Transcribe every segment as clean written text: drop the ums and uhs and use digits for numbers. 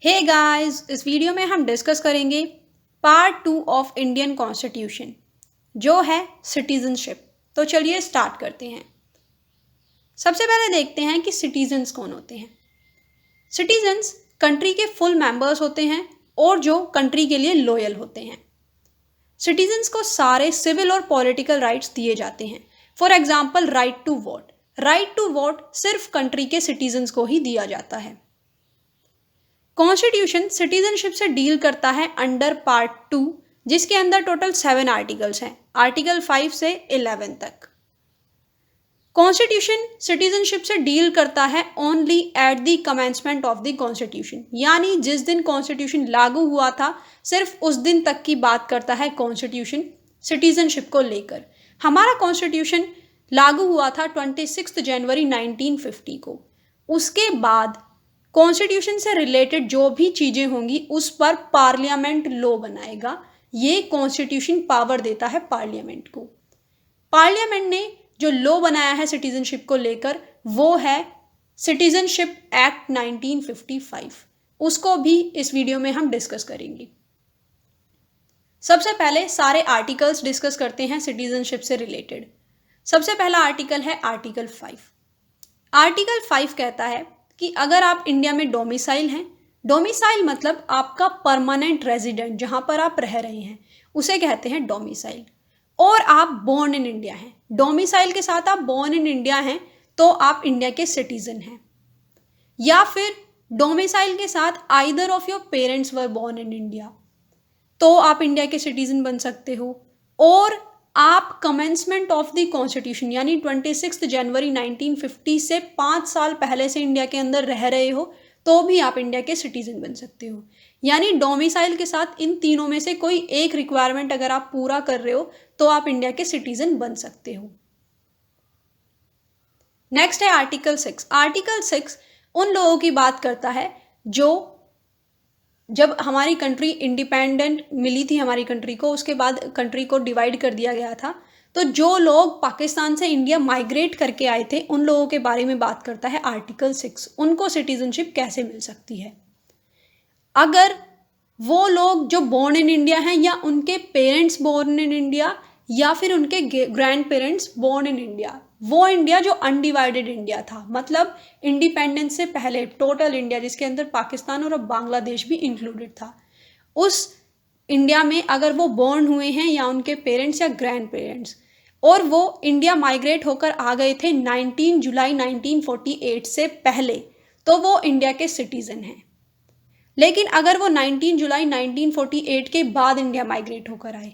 Hey guys, इस video में हम डिस्कस करेंगे पार्ट 2 ऑफ इंडियन कॉन्स्टिट्यूशन जो है सिटीजनशिप। तो चलिए स्टार्ट करते हैं। सबसे पहले देखते हैं कि सिटीजन्स कौन होते हैं। सिटीजन्स कंट्री के फुल मेंबर्स होते हैं और जो कंट्री के लिए लॉयल होते हैं। सिटीजन्स को सारे सिविल और पॉलिटिकल राइट्स दिए जाते हैं। For example right to vote. Right to vote सिर्फ कंट्री के सिटीजन्स को ही दिया जाता है। कॉन्स्टिट्यूशन सिटीजनशिप से डील करता है अंडर पार्ट 2, जिसके अंदर टोटल 7 आर्टिकल्स हैं, आर्टिकल 5 से 11 तक। कॉन्स्टिट्यूशन सिटीजनशिप से डील करता है only at the commencement of the constitution, यानी जिस दिन कॉन्स्टिट्यूशन लागू हुआ था सिर्फ उस दिन तक की बात करता है कॉन्स्टिट्यूशन सिटीजनशिप को लेकर। हमारा कॉन्स्टिट्यूशन लागू हुआ था 26 जनवरी 1950 को। उसके बाद कॉन्स्टिट्यूशन से रिलेटेड जो भी चीज़ें होंगी उस पर पार्लियामेंट लॉ बनाएगा। ये कॉन्स्टिट्यूशन पावर देता है पार्लियामेंट को। पार्लियामेंट ने जो लॉ बनाया है सिटीजनशिप को लेकर वो है सिटीजनशिप एक्ट 1955। उसको भी इस वीडियो में हम डिस्कस करेंगे। सबसे पहले सारे आर्टिकल्स डिस्कस करते हैं सिटीजनशिप से रिलेटेड। सबसे पहला आर्टिकल है आर्टिकल 5। आर्टिकल 5 कहता है कि अगर आप इंडिया में डोमिसाइल हैं, डोमिसाइल मतलब आपका परमानेंट रेजिडेंट जहाँ पर आप रह रहे हैं उसे कहते हैं डोमिसाइल, और आप बोर्न इन इंडिया हैं, डोमिसाइल के साथ आप बोर्न इन इंडिया हैं तो आप इंडिया के सिटीजन हैं। या फिर डोमिसाइल के साथ either of your parents were born in India तो आप इंडिया के सिटीजन बन सकते हो। और आप कमेंसमेंट ऑफ द कॉन्स्टिट्यूशन यानी 26 जनवरी 1950 से 5 साल पहले से इंडिया के अंदर रह रहे हो तो भी आप इंडिया के सिटीजन बन सकते हो। यानी डोमिसाइल के साथ इन तीनों में से कोई एक रिक्वायरमेंट अगर आप पूरा कर रहे हो तो आप इंडिया के सिटीजन बन सकते हो। नेक्स्ट है आर्टिकल 6। आर्टिकल 6 उन लोगों की बात करता है जो जब हमारी कंट्री इंडिपेंडेंट मिली थी हमारी कंट्री को, उसके बाद कंट्री को डिवाइड कर दिया गया था, तो जो लोग पाकिस्तान से इंडिया माइग्रेट करके आए थे उन लोगों के बारे में बात करता है आर्टिकल 6। उनको सिटीजनशिप कैसे मिल सकती है। अगर वो लोग जो बोर्न इन इंडिया हैं या उनके पेरेंट्स बोर्न इन इंडिया या फिर उनके grandparents born in India, वो इंडिया जो अनडिवाइडेड इंडिया था, मतलब इंडिपेंडेंस से पहले टोटल इंडिया जिसके अंदर पाकिस्तान और अब बांग्लादेश भी इंक्लूडेड था, उस इंडिया में अगर वो बोर्न हुए हैं या उनके पेरेंट्स या ग्रैंड पेरेंट्स और वो इंडिया माइग्रेट होकर आ गए थे 19 जुलाई 1948 से पहले तो वो इंडिया के सिटीजन हैं। लेकिन अगर वो 19 जुलाई 1948 के बाद इंडिया माइग्रेट होकर आए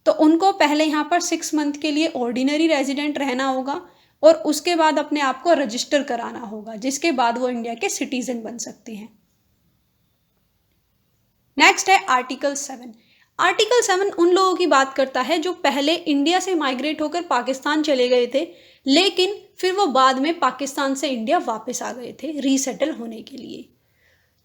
तो उनको पहले यहाँ पर 6 मंथ के लिए ऑर्डिनरी रेजिडेंट रहना होगा और उसके बाद अपने आप को रजिस्टर कराना होगा, जिसके बाद वो इंडिया के सिटीजन बन सकते हैं। नेक्स्ट है आर्टिकल 7। आर्टिकल 7 उन लोगों की बात करता है जो पहले इंडिया से माइग्रेट होकर पाकिस्तान चले गए थे लेकिन फिर वो बाद में पाकिस्तान से इंडिया वापस आ गए थे रीसेटल होने के लिए।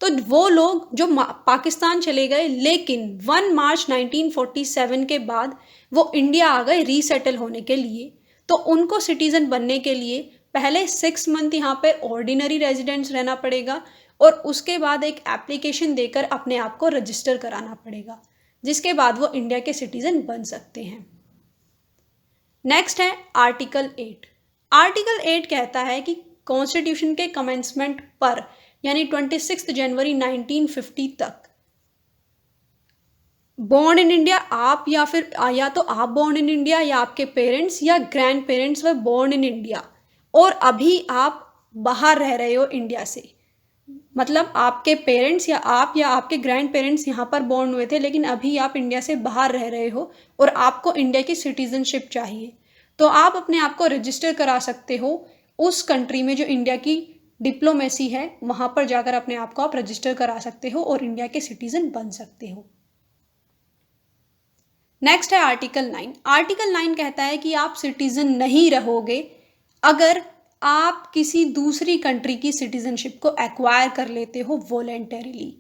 तो वो लोग जो पाकिस्तान चले गए लेकिन 1 मार्च 1947 के बाद वो इंडिया आ गए रीसेटल होने के लिए, तो उनको सिटीज़न बनने के लिए पहले 6 मंथ यहाँ पे ऑर्डिनरी रेजिडेंट्स रहना पड़ेगा और उसके बाद एक एप्लीकेशन देकर अपने आप को रजिस्टर कराना पड़ेगा, जिसके बाद वो इंडिया के सिटीज़न बन सकते हैं। नेक्स्ट है आर्टिकल 8। आर्टिकल 8 कहता है कि कॉन्स्टिट्यूशन के कमेंसमेंट पर यानी 26 जनवरी 1950 तक बॉर्न इन इंडिया आप या फिर या तो आप बॉर्न इन इंडिया या आपके पेरेंट्स या grand parents way born in India और अभी आप बाहर रह रहे हो इंडिया से, मतलब आपके पेरेंट्स या आपके ग्रैंड पेरेंट्स यहाँ पर बॉर्न हुए थे लेकिन अभी आप इंडिया से बाहर रह रहे हो और आपको इंडिया की सिटीजनशिप चाहिए, तो आप अपने आप को रजिस्टर करा सकते हो उस कंट्री में जो इंडिया की डिप्लोमेसी है, वहां पर जाकर अपने आप को आप रजिस्टर करा सकते हो और इंडिया के सिटीजन बन सकते हो। नेक्स्ट है आर्टिकल 9। आर्टिकल 9 कहता है कि आप सिटीजन नहीं रहोगे अगर आप किसी दूसरी कंट्री की सिटीजनशिप को एक्वायर कर लेते हो वॉलेंटरीली।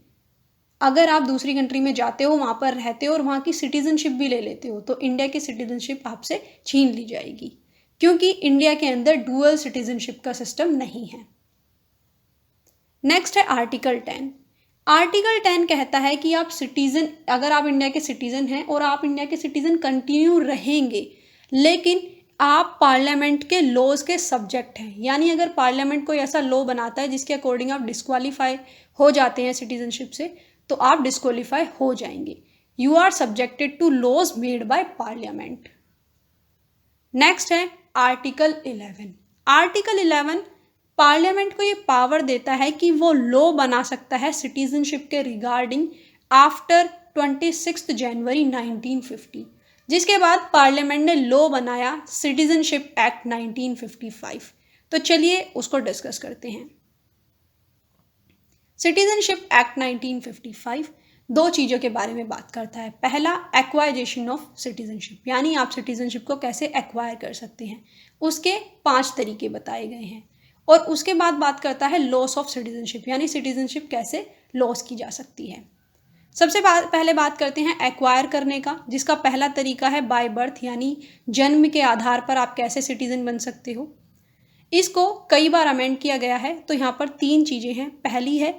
अगर आप दूसरी कंट्री में जाते हो, वहां पर रहते हो और वहां की सिटीजनशिप भी ले लेते हो तो इंडिया की सिटीजनशिप आपसे छीन ली जाएगी, क्योंकि इंडिया के अंदर डुअल सिटीजनशिप का सिस्टम नहीं है। नेक्स्ट है आर्टिकल 10। आर्टिकल 10 कहता है कि आप सिटीजन, अगर आप इंडिया के सिटीजन हैं और आप इंडिया के सिटीजन कंटिन्यू रहेंगे, लेकिन आप पार्लियामेंट के लॉज के सब्जेक्ट हैं, यानी अगर पार्लियामेंट कोई ऐसा लॉ बनाता है जिसके अकॉर्डिंग आप डिस्क्वालीफाई हो जाते हैं सिटीजनशिप से, तो आप डिस्क्वालीफाई हो जाएंगे। You are subjected to laws made by parliament. Next है आर्टिकल 11। आर्टिकल 11 पार्लियामेंट को ये पावर देता है कि वो लॉ बना सकता है सिटीजनशिप के रिगार्डिंग आफ्टर 26 जनवरी 1950, जिसके बाद पार्लियामेंट ने लॉ बनाया सिटीजनशिप एक्ट 1955। तो चलिए उसको डिस्कस करते हैं। सिटीजनशिप एक्ट 1955 दो चीज़ों के बारे में बात करता है। पहला, एक्वाइजेशन ऑफ सिटीजनशिप, यानी आप सिटीजनशिप को कैसे एक्वायर कर सकते हैं, उसके 5 तरीके बताए गए हैं। और उसके बाद बात करता है लॉस ऑफ सिटीजनशिप, यानी सिटीजनशिप कैसे लॉस की जा सकती है। सबसे पहले बात करते हैं एक्वायर करने का, जिसका पहला तरीका है बाय बर्थ, यानी जन्म के आधार पर आप कैसे सिटीजन बन सकते हो। इसको कई बार अमेंड किया गया है, तो यहाँ पर 3 चीज़ें हैं। पहली है,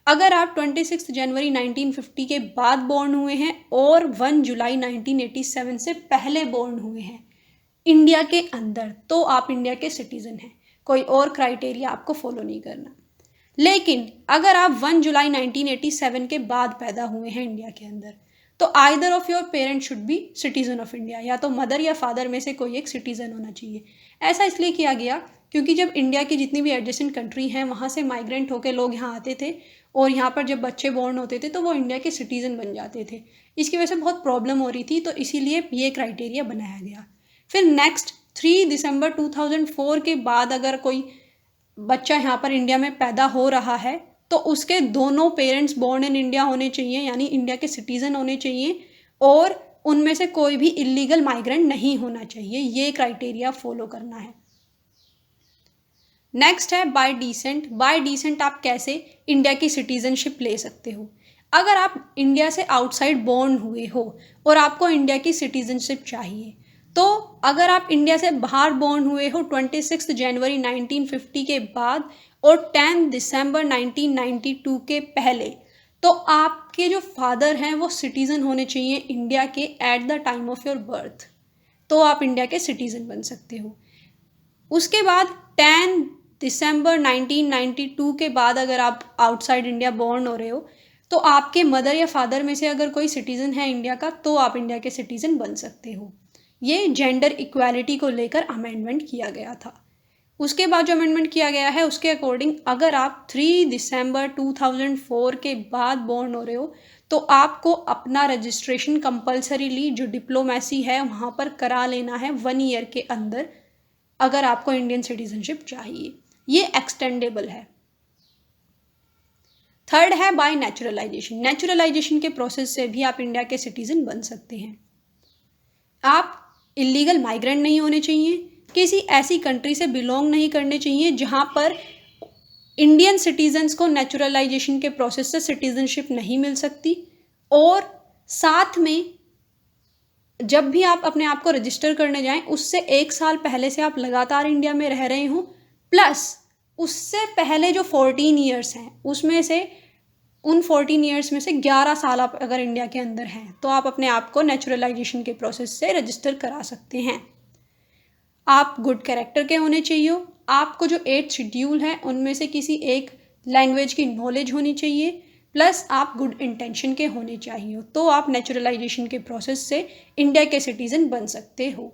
अगर आप 26 जनवरी 1950 के बाद बोर्न हुए हैं और 1 जुलाई 1987 से पहले बोर्न हुए हैं इंडिया के अंदर, तो आप इंडिया के सिटीजन हैं। कोई और क्राइटेरिया आपको फॉलो नहीं करना। लेकिन अगर आप 1 जुलाई 1987 के बाद पैदा हुए हैं इंडिया के अंदर, तो either of your parent should be citizen of India, या तो मदर या फादर में से कोई एक सिटीजन होना चाहिए। ऐसा इसलिए किया गया क्योंकि जब इंडिया की जितनी भी एडजेसेंट कंट्री हैं वहाँ से माइग्रेंट होकर लोग यहाँ आते थे, और यहाँ पर जब बच्चे बोर्न होते थे तो वो इंडिया के सिटीजन बन जाते थे। इसकी वजह से बहुत प्रॉब्लम हो रही थी, तो इसीलिए ये क्राइटेरिया बनाया गया। फिर नेक्स्ट 3 दिसंबर 2004 के बाद अगर कोई बच्चा यहाँ पर इंडिया में पैदा हो रहा है, तो उसके दोनों पेरेंट्स बोर्न इन इंडिया होने चाहिए, यानी इंडिया के सिटीजन होने चाहिए, और उनमें से कोई भी इलीगल माइग्रेंट नहीं होना चाहिए। ये क्राइटेरिया फॉलो करना है। नेक्स्ट है बाय डिसेंट। बाय डिसेंट आप कैसे इंडिया की सिटीजनशिप ले सकते हो। अगर आप इंडिया से आउटसाइड बोर्न हुए हो और आपको इंडिया की सिटीजनशिप चाहिए, तो अगर आप इंडिया से बाहर बोर्न हुए हो 26 जनवरी 1950 के बाद और 10 दिसंबर 1992 के पहले, तो आपके जो फादर हैं वो सिटीज़न होने चाहिए इंडिया के at the time of your birth, तो आप इंडिया के सिटीज़न बन सकते हो। उसके बाद 10 दिसंबर 1992 के बाद अगर आप आउटसाइड इंडिया बोर्न हो रहे हो, तो आपके मदर या फादर में से अगर कोई सिटीज़न है इंडिया का, तो आप इंडिया के सिटीज़न बन सकते हो। ये जेंडर इक्वालिटी को लेकर अमेंडमेंट किया गया था। उसके बाद जो अमेंडमेंट किया गया है उसके अकॉर्डिंग अगर आप 3 दिसंबर 2004 के बाद बोर्न हो रहे हो, तो आपको अपना रजिस्ट्रेशन कंपल्सरीली जो डिप्लोमेसी है वहाँ पर करा लेना है 1 ईयर के अंदर, अगर आपको इंडियन सिटीजनशिप चाहिए। ये एक्सटेंडेबल है। थर्ड है बाय नेचुरलाइजेशन। नेचुरलाइजेशन के प्रोसेस से भी आप इंडिया के सिटीजन बन सकते हैं। आप इलीगल माइग्रेंट नहीं होने चाहिए, किसी ऐसी कंट्री से बिलोंग नहीं करने चाहिए जहां पर इंडियन सिटीजन्स को नेचुरलाइजेशन के प्रोसेस से सिटीजनशिप नहीं मिल सकती, और साथ में जब भी आप अपने आप को रजिस्टर करने जाएं उससे 1 साल पहले से आप लगातार इंडिया में रह रहे हों, प्लस उससे पहले जो 14 ईयर्स हैं उसमें से उन 14 ईयर्स में से 11 साल आप अगर इंडिया के अंदर हैं, तो आप अपने आप को नेचुरलाइजेशन के प्रोसेस से रजिस्टर करा सकते हैं। आप गुड कैरेक्टर के होने चाहिए। आपको जो 8 शेड्यूल है उनमें से किसी एक लैंग्वेज की नॉलेज होनी चाहिए, प्लस आप गुड इंटेंशन के होने चाहिए, तो आप नेचुरलाइजेशन के प्रोसेस से इंडिया के सिटीज़न बन सकते हो।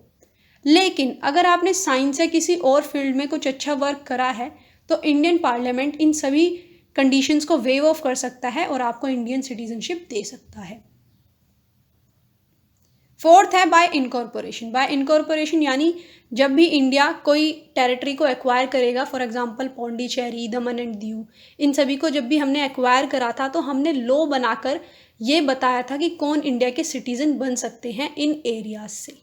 लेकिन अगर आपने साइंस या किसी और फील्ड में कुछ अच्छा वर्क करा है, तो इंडियन पार्लियामेंट इन सभी कंडीशंस को वेव ऑफ कर सकता है और आपको इंडियन सिटीजनशिप दे सकता है। फोर्थ है बाय इनकॉर्पोरेशन। बाय इनकॉर्पोरेशन यानी जब भी इंडिया कोई टेरिटरी को एक्वायर करेगा, for example Pondicherry, Daman and Diu, इन सभी को जब भी हमने एक्वायर करा था, तो हमने लॉ बनाकर ये बताया था कि कौन इंडिया के सिटीजन बन सकते हैं इन एरियाज से।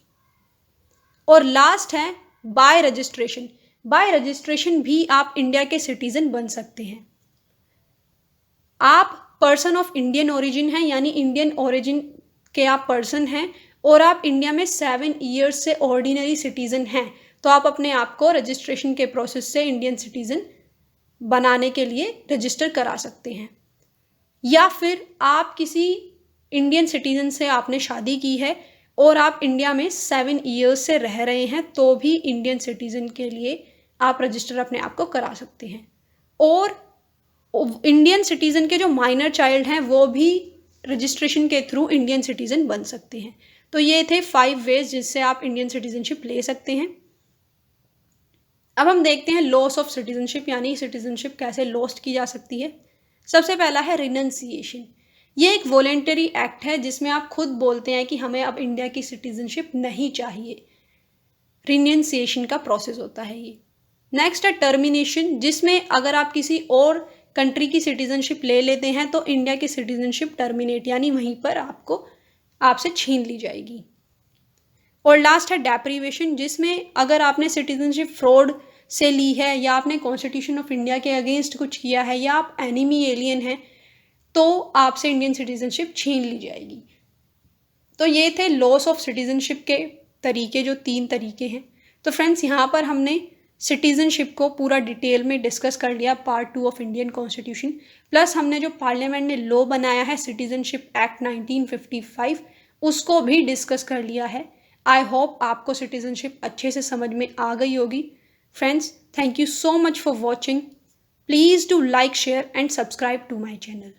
और लास्ट है बाय रजिस्ट्रेशन। बाय रजिस्ट्रेशन भी आप इंडिया के सिटीजन बन सकते हैं। आप पर्सन ऑफ इंडियन ओरिजिन हैं, यानी इंडियन ओरिजिन के आप पर्सन हैं, और आप इंडिया में 7 ईयर्स से ऑर्डिनरी सिटीज़न हैं, तो आप अपने आप को रजिस्ट्रेशन के प्रोसेस से इंडियन सिटीज़न बनाने के लिए रजिस्टर करा सकते हैं। या फिर आप किसी इंडियन सिटीजन से आपने शादी की है और आप इंडिया में 7 ईयर्स से रह रहे हैं, तो भी इंडियन सिटीजन के लिए आप रजिस्टर अपने आप को करा सकते हैं। और इंडियन सिटीजन के जो माइनर चाइल्ड हैं वो भी रजिस्ट्रेशन के थ्रू इंडियन सिटीजन बन सकते हैं। तो ये थे 5 वेज जिससे आप इंडियन सिटीजनशिप ले सकते हैं। अब हम देखते हैं लॉस ऑफ सिटीजनशिप, यानी सिटीजनशिप कैसे लॉस्ट की जा सकती है। सबसे पहला है रिनंसिएशन। ये एक वॉलेंटरी एक्ट है जिसमें आप खुद बोलते हैं कि हमें अब इंडिया की सिटीजनशिप नहीं चाहिए। रिनंसिएशन का प्रोसेस होता है ये। नेक्स्ट है टर्मिनेशन, जिसमें अगर आप किसी और कंट्री की सिटीजनशिप ले लेते हैं तो इंडिया की सिटीजनशिप टर्मिनेट, यानी वहीं पर आपसे छीन ली जाएगी। और लास्ट है डेप्रीवेशन, जिसमें अगर आपने सिटीजनशिप फ्रॉड से ली है या आपने कॉन्स्टिट्यूशन ऑफ इंडिया के अगेंस्ट कुछ किया है या आप एनिमी एलियन हैं तो आपसे इंडियन सिटीजनशिप छीन ली जाएगी। तो ये थे लॉस ऑफ सिटीजनशिप के तरीके, जो 3 तरीके हैं। तो फ्रेंड्स, यहाँ पर हमने सिटीजनशिप को पूरा डिटेल में डिस्कस कर लिया, part 2 of Indian constitution, plus हमने जो पार्लियामेंट ने लॉ बनाया है सिटीजनशिप एक्ट 1955 उसको भी डिस्कस कर लिया है। आई होप आपको सिटीजनशिप अच्छे से समझ में आ गई होगी। Friends, thank you so much for watching. Please do like, share and subscribe to my channel.